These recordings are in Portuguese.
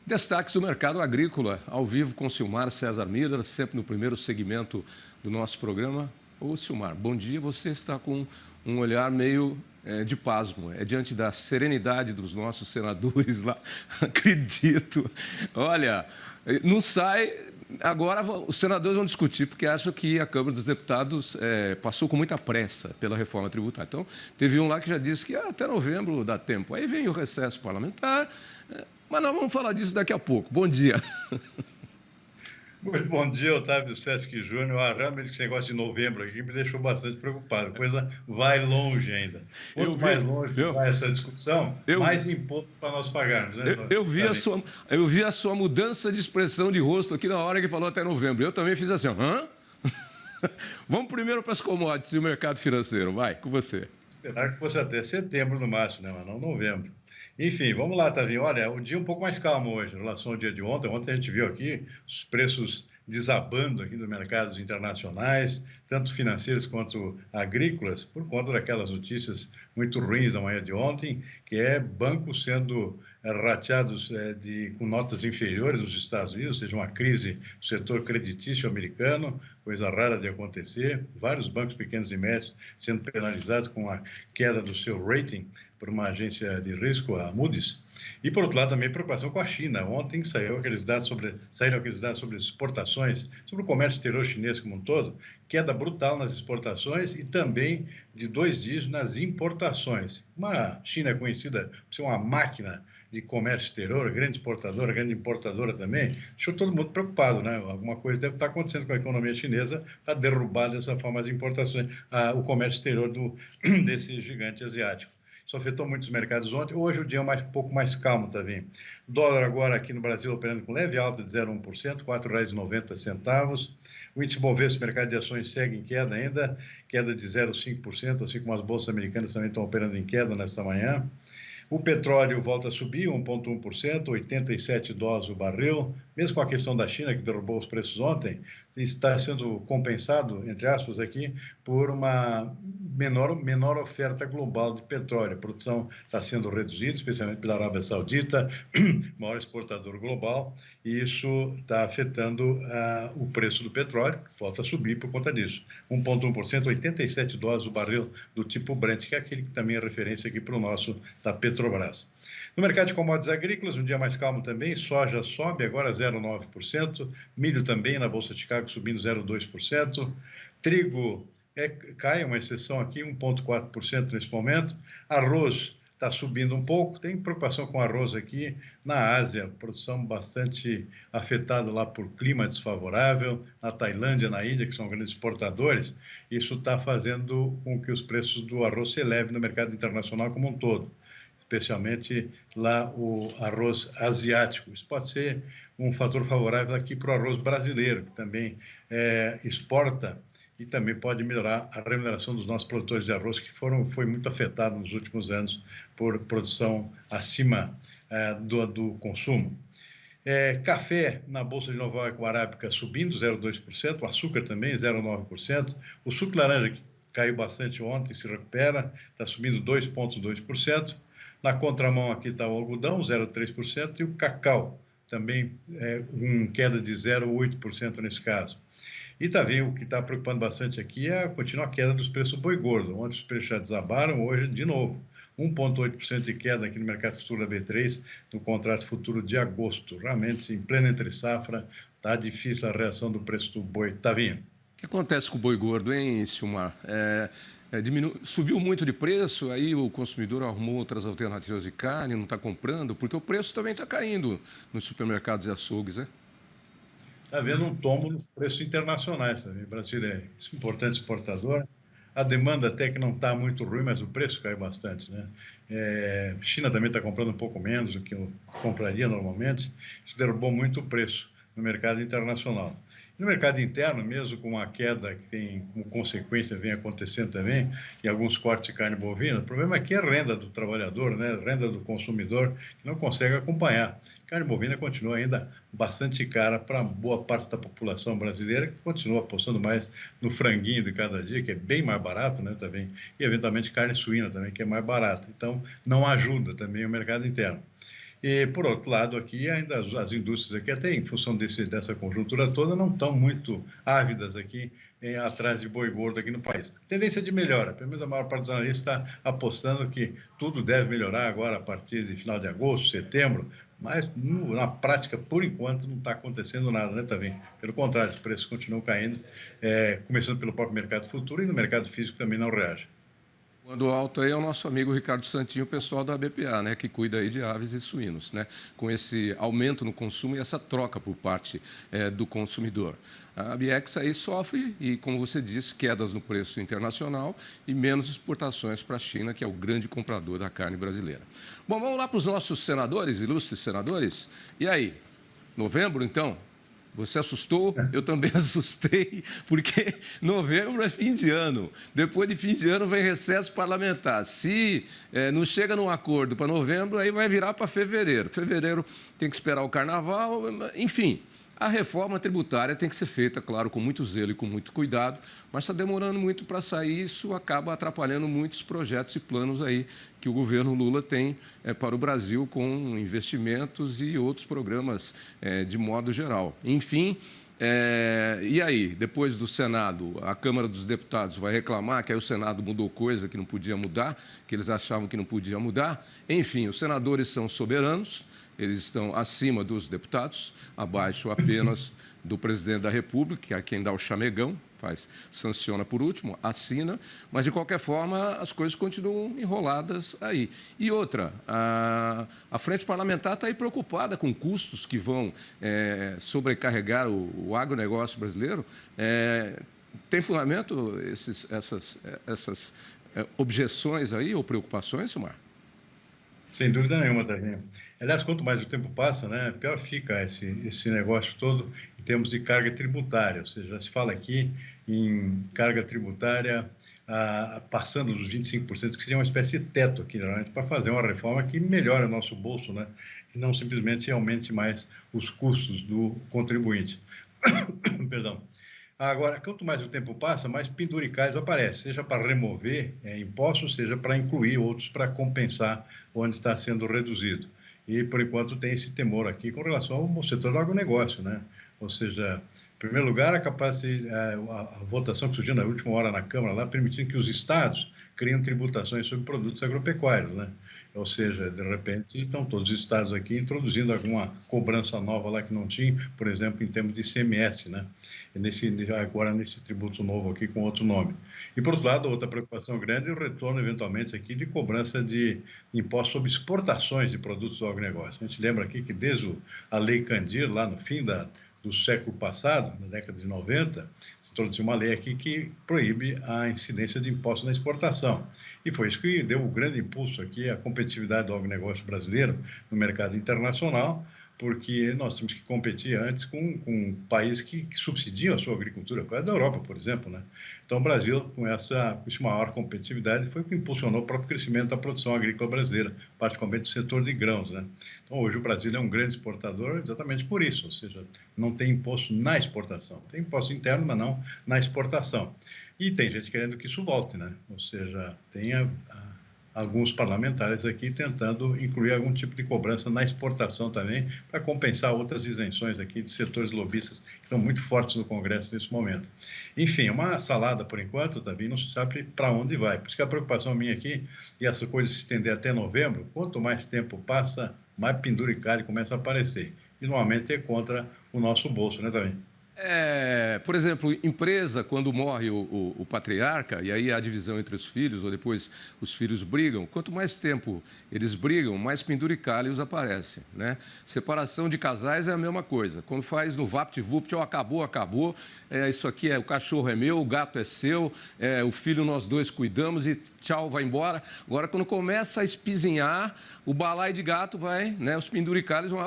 Destaques do mercado agrícola, ao vivo com Silmar César Miller, sempre no primeiro segmento do nosso programa. Ô Silmar, bom dia. Você está com um olhar meio de pasmo. É diante da serenidade dos nossos senadores lá, acredito. Olha, não sai... Agora os senadores vão discutir, porque acham que a Câmara dos Deputados passou com muita pressa pela reforma tributária. Então, teve um lá que já disse que até novembro dá tempo. Aí vem o recesso parlamentar, mas nós vamos falar disso daqui a pouco. Bom dia. Muito bom dia, Otávio Sesc Júnior. Realmente esse negócio de novembro aqui me deixou bastante preocupado. A coisa vai longe ainda. Quanto mais longe vai essa discussão, mais imposto para nós pagarmos. Né? Eu vi a sua mudança de expressão de rosto aqui na hora que falou até novembro. Eu também fiz assim, hã? Vamos primeiro para as commodities e o mercado financeiro. Vai, com você. Esperar que fosse até setembro no máximo, né? Mas não novembro. Enfim, vamos lá, Tavinho. Olha, o dia um pouco mais calmo hoje em relação ao dia de ontem. Ontem a gente viu aqui os preços desabando aqui nos mercados internacionais, tanto financeiros quanto agrícolas, por conta daquelas notícias muito ruins da manhã de ontem, que é bancos sendo rateados com notas inferiores nos Estados Unidos, ou seja, uma crise do setor creditício americano, coisa rara de acontecer, vários bancos pequenos e médios sendo penalizados com a queda do seu rating por uma agência de risco, a Moody's. E, por outro lado, também preocupação com a China. Ontem saíram aqueles dados sobre exportações, sobre o comércio exterior chinês como um todo, queda brutal nas exportações e também de 2 dígitos nas importações. Uma China conhecida por ser uma máquina de comércio exterior, grande exportadora, grande importadora também, deixou todo mundo preocupado, né? Alguma coisa deve estar acontecendo com a economia chinesa para derrubar dessa forma as importações, o comércio exterior desse gigante asiático. Isso afetou muitos mercados ontem. Hoje o dia é um pouco mais calmo, Tavinho. Dólar agora aqui no Brasil operando com leve alta de 0,1%, R$ 4,90. O índice Bovespa, mercado de ações, segue em queda ainda, queda de 0,5%, assim como as bolsas americanas também estão operando em queda nesta manhã. O petróleo volta a subir 1,1%, 87 dólares o barril. Mesmo com a questão da China, que derrubou os preços ontem, está sendo compensado, entre aspas, aqui, por uma menor oferta global de petróleo. A produção está sendo reduzida, especialmente pela Arábia Saudita, maior exportador global, e isso está afetando o preço do petróleo, que volta a subir por conta disso. 1,1%, 87 dólares o barril do tipo Brent, que é aquele que também é referência aqui para o nosso da Petrobras. No mercado de commodities agrícolas, um dia mais calmo também, soja sobe agora 0,9%, milho também na Bolsa de Chicago subindo 0,2%, trigo cai, uma exceção aqui, 1,4% nesse momento, arroz está subindo um pouco, tem preocupação com arroz aqui na Ásia, produção bastante afetada lá por clima desfavorável, na Tailândia, na Índia, que são grandes exportadores, isso está fazendo com que os preços do arroz se elevem no mercado internacional como um todo, especialmente lá o arroz asiático. Isso pode ser um fator favorável aqui para o arroz brasileiro, que também exporta e também pode melhorar a remuneração dos nossos produtores de arroz, que foi muito afetado nos últimos anos por produção acima do consumo. Café na Bolsa de Nova York, o Arábica subindo 0,2%, o açúcar também 0,9%, o suco de laranja, que caiu bastante ontem, se recupera, está subindo 2,2%, na contramão aqui está o algodão, 0,3%, e o cacau, também com queda de 0,8% nesse caso. E também o que está preocupando bastante aqui é a contínua queda dos preços do boi gordo. Ontem os preços já desabaram, hoje de novo. 1,8% de queda aqui no mercado futuro da B3, no contrato futuro de agosto. Realmente, em plena entre-safra, está difícil a reação do preço do boi. Tavinho. O que acontece com o boi gordo, hein, Silmar? Subiu muito de preço, aí o consumidor arrumou outras alternativas de carne, não está comprando, porque o preço também está caindo nos supermercados e açougues, né? Está havendo um tombo nos preços internacionais também. O Brasil é importante exportador. A demanda até que não está muito ruim, mas o preço caiu bastante, né? China também está comprando um pouco menos do que eu compraria normalmente. Isso derrubou muito o preço no mercado internacional. No mercado interno, mesmo com a queda que tem como consequência, vem acontecendo também, em alguns cortes de carne bovina, o problema aqui é a renda do trabalhador, né? A renda do consumidor, que não consegue acompanhar. A carne bovina continua ainda bastante cara para boa parte da população brasileira, que continua apostando mais no franguinho de cada dia, que é bem mais barato, né, também, e eventualmente carne suína também, que é mais barata. Então, não ajuda também o mercado interno. E, por outro lado, aqui ainda as indústrias aqui, até em função dessa conjuntura toda, não estão muito ávidas aqui atrás de boi gordo aqui no país. Tendência de melhora, pelo menos a maior parte dos analistas está apostando que tudo deve melhorar agora a partir de final de agosto, setembro, mas na prática, por enquanto, não está acontecendo nada, né, Tavim? Pelo contrário, os preços continuam caindo, começando pelo próprio mercado futuro e no mercado físico também não reage. Quando alto aí é o nosso amigo Ricardo Santinho, o pessoal da BPA, né, que cuida aí de aves e suínos, né, com esse aumento no consumo e essa troca por parte do consumidor. A Biex aí sofre e, como você disse, quedas no preço internacional e menos exportações para a China, que é o grande comprador da carne brasileira. Bom, vamos lá para os nossos senadores, ilustres senadores. E aí, novembro, então? Você assustou? Eu também assustei, porque novembro é fim de ano. Depois de fim de ano vem recesso parlamentar. Se não chega num acordo para novembro, aí vai virar para fevereiro. Fevereiro tem que esperar o carnaval, enfim. A reforma tributária tem que ser feita, claro, com muito zelo e com muito cuidado, mas está demorando muito para sair. Isso acaba atrapalhando muitos projetos e planos aí que o governo Lula tem para o Brasil, com investimentos e outros programas de modo geral. Enfim, e aí, depois do Senado, a Câmara dos Deputados vai reclamar que aí o Senado mudou coisa que não podia mudar, que eles achavam que não podia mudar. Enfim, os senadores são soberanos. Eles estão acima dos deputados, abaixo apenas do presidente da República, que é quem dá o chamegão, sanciona por último, assina, mas, de qualquer forma, as coisas continuam enroladas aí. E outra, a Frente Parlamentar está aí preocupada com custos que vão sobrecarregar o agronegócio brasileiro. Tem fundamento essas objeções aí ou preocupações, Silmar? Sem dúvida nenhuma, Tavinho. Aliás, quanto mais o tempo passa, né, pior fica esse negócio todo em termos de carga tributária. Ou seja, já se fala aqui em carga tributária passando dos 25%, que seria uma espécie de teto aqui, realmente, para fazer uma reforma que melhore o nosso bolso, né, e não simplesmente aumente mais os custos do contribuinte. Perdão. Agora, quanto mais o tempo passa, mais penduricais aparecem, seja para remover impostos, seja para incluir outros para compensar onde está sendo reduzido. E, por enquanto, tem esse temor aqui com relação ao setor do agronegócio, né? Ou seja, em primeiro lugar, a votação que surgiu na última hora na Câmara, lá, permitindo que os estados criem tributações sobre produtos agropecuários, né? Ou seja, de repente, estão todos os estados aqui introduzindo alguma cobrança nova lá que não tinha, por exemplo, em termos de ICMS, né? Agora, nesse tributo novo aqui, com outro nome. E, por outro lado, outra preocupação grande é o retorno, eventualmente, aqui de cobrança de impostos sobre exportações de produtos do agronegócio. A gente lembra aqui que desde a Lei Candir, lá no fim do século passado, na década de 90, se introduziu uma lei aqui que proíbe a incidência de impostos na exportação. E foi isso que deu o grande impulso aqui à competitividade do agronegócio brasileiro no mercado internacional, porque nós temos que competir antes com países que subsidiam a sua agricultura, quase da Europa, por exemplo, né? Então, o Brasil, com essa maior competitividade, foi o que impulsionou o próprio crescimento da produção agrícola brasileira, particularmente do setor de grãos, né? Então, hoje o Brasil é um grande exportador exatamente por isso, ou seja, não tem imposto na exportação. Tem imposto interno, mas não na exportação. E tem gente querendo que isso volte, né? Ou seja, tem alguns parlamentares aqui tentando incluir algum tipo de cobrança na exportação também, para compensar outras isenções aqui de setores lobistas que estão muito fortes no Congresso nesse momento. Enfim, uma salada por enquanto, também não se sabe para onde vai. Por isso que a preocupação minha aqui, e essa coisa se estender até novembro, quanto mais tempo passa, mais penduricalho começa a aparecer. E normalmente é contra o nosso bolso, né, também? Por exemplo, empresa, quando morre o patriarca, e aí há a divisão entre os filhos, ou depois os filhos brigam, quanto mais tempo eles brigam, mais penduricalhos aparecem, né? Separação de casais é a mesma coisa. Quando faz no vapt-vupt, acabou, isso aqui o cachorro é meu, o gato é seu, o filho nós dois cuidamos e tchau, vai embora. Agora, quando começa a espizinhar, o balaio de gato vai, né? Os penduricalhos vão,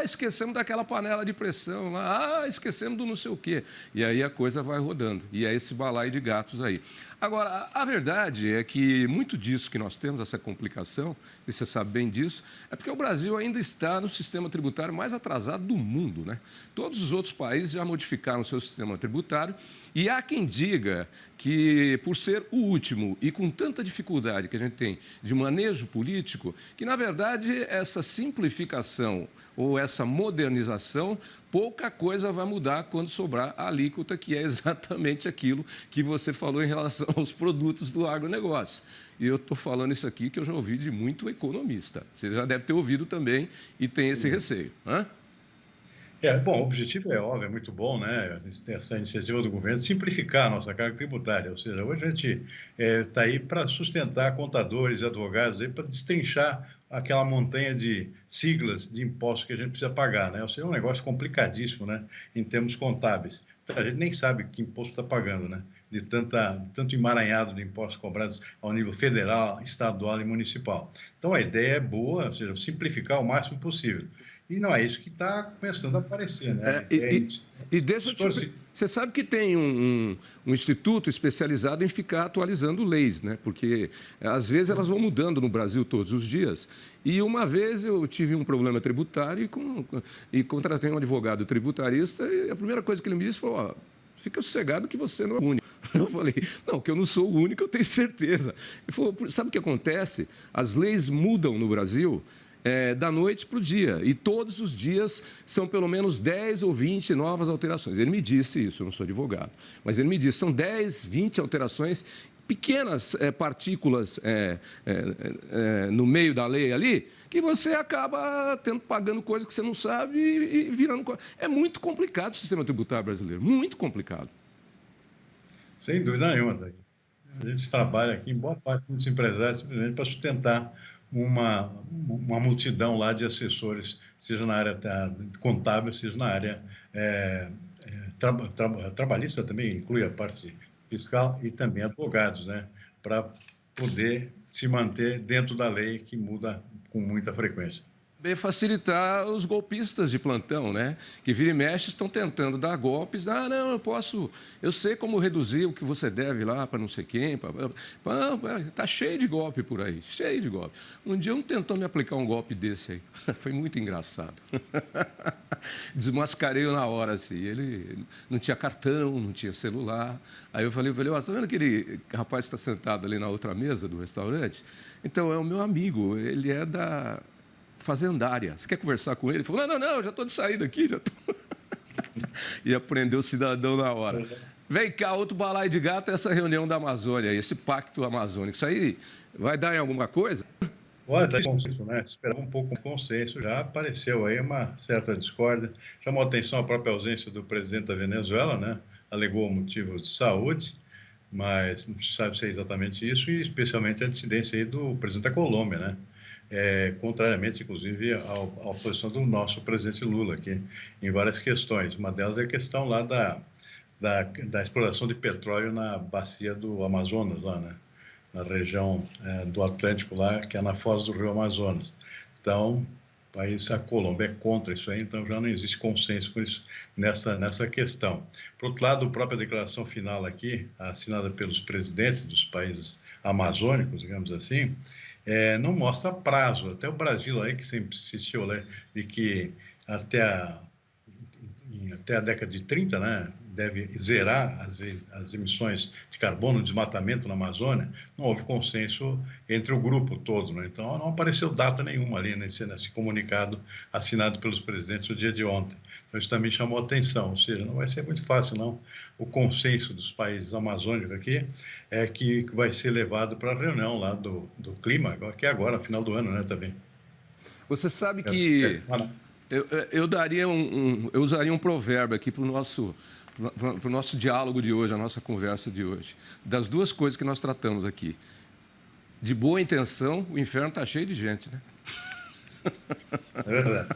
esquecemos daquela panela de pressão lá, esquecemos do não sei o quê. E aí a coisa vai rodando. E é esse balaio de gatos aí. Agora, a verdade é que muito disso que nós temos, essa complicação, e você sabe bem disso, é porque o Brasil ainda está no sistema tributário mais atrasado do mundo, né? Todos os outros países já modificaram o seu sistema tributário e há quem diga que, por ser o último e com tanta dificuldade que a gente tem de manejo político, que, na verdade, essa simplificação ou essa modernização, pouca coisa vai mudar quando sobrar a alíquota, que é exatamente aquilo que você falou em relação aos produtos do agronegócio. E eu estou falando isso aqui que eu já ouvi de muito economista. Você já deve ter ouvido também e tem esse receio. Hã? Bom, o objetivo é óbvio, é muito bom, né? Essa iniciativa do governo de simplificar a nossa carga tributária. Ou seja, hoje a gente está aí para sustentar contadores e advogados, para destrinchar aquela montanha de siglas de impostos que a gente precisa pagar, né? Ou seja, é um negócio complicadíssimo, né? Em termos contábeis. Então, a gente nem sabe que imposto está pagando, né? De tanto emaranhado de impostos cobrados ao nível federal, estadual e municipal. Então, a ideia é boa, ou seja, simplificar o máximo possível. E não é isso que está começando a aparecer, né? Deixa eu te... Você sabe que tem um instituto especializado em ficar atualizando leis, né? Porque, às vezes, elas vão mudando no Brasil todos os dias. E uma vez eu tive um problema tributário e contratei um advogado tributarista e a primeira coisa que ele me disse foi, ó, fica sossegado que você não é o único. Eu falei, não, que eu não sou o único, eu tenho certeza. Ele falou, sabe o que acontece? As leis mudam no Brasil da noite para o dia. E todos os dias são pelo menos 10 ou 20 novas alterações. Ele me disse isso, eu não sou advogado, mas ele me disse, são 10, 20 alterações, pequenas partículas no meio da lei ali, que você acaba pagando coisa que você não sabe e virando... É muito complicado o sistema tributário brasileiro, muito complicado. Sem dúvida nenhuma, Thaís. A gente trabalha aqui, em boa parte dos empresários, simplesmente para sustentar uma multidão lá de assessores, seja na área contábil, seja na área trabalhista, também inclui a parte fiscal, e também advogados, né, para poder se manter dentro da lei, que muda com muita frequência. Também facilitar os golpistas de plantão, né? Que vira e mexe estão tentando dar golpes. Ah, não, eu sei como reduzir o que você deve lá para não sei quem. Está cheio de golpe por aí, cheio de golpe. Um dia um tentou me aplicar um golpe desse aí. Foi muito engraçado. Desmascarei-o na hora, assim. Ele não tinha cartão, não tinha celular. Aí eu falei, ó, está vendo aquele rapaz que está sentado ali na outra mesa do restaurante? Então, é o meu amigo, ele é da fazendária. Você quer conversar com ele? Ele falou, não, já estou de saída aqui, já estou... E aprendeu o cidadão na hora. Vem cá, outro balaio de gato é essa reunião da Amazônia, esse pacto amazônico. Isso aí vai dar em alguma coisa? Olha, está consenso, né? Esperava um pouco de consenso. Já apareceu aí uma certa discórdia. Chamou a atenção a própria ausência do presidente da Venezuela, né? Alegou motivos de saúde, mas não se sabe se é exatamente isso, e especialmente a dissidência aí do presidente da Colômbia, né? Contrariamente, inclusive, à posição do nosso presidente Lula aqui, em várias questões. Uma delas é a questão lá da exploração de petróleo na bacia do Amazonas, lá, né? Na região do Atlântico, lá, que é na foz do rio Amazonas. Então, a Colômbia é contra isso aí, então já não existe consenso com isso, nessa questão. Por outro lado, a própria declaração final aqui, assinada pelos presidentes dos países amazônicos, digamos assim, não mostra prazo. Até o Brasil aí, que sempre insistiu, né, de que até a década de 30, né, deve zerar as emissões de carbono, desmatamento na Amazônia, não houve consenso entre o grupo todo, né? Então, não apareceu data nenhuma ali nesse comunicado assinado pelos presidentes no dia de ontem. Então, isso também chamou atenção, ou seja, não vai ser muito fácil, não. O consenso dos países amazônicos aqui é que vai ser levado para a reunião lá do clima, que é agora, no final do ano, né, também. Você sabe que eu usaria um provérbio aqui para o nosso diálogo de hoje, a nossa conversa de hoje. Das duas coisas que nós tratamos aqui. De boa intenção, o inferno está cheio de gente, né? É verdade.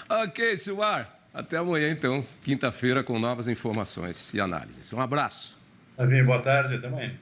Ok, Silmar. Até amanhã, então, quinta-feira, com novas informações e análises. Um abraço. Davi, boa tarde, até amanhã.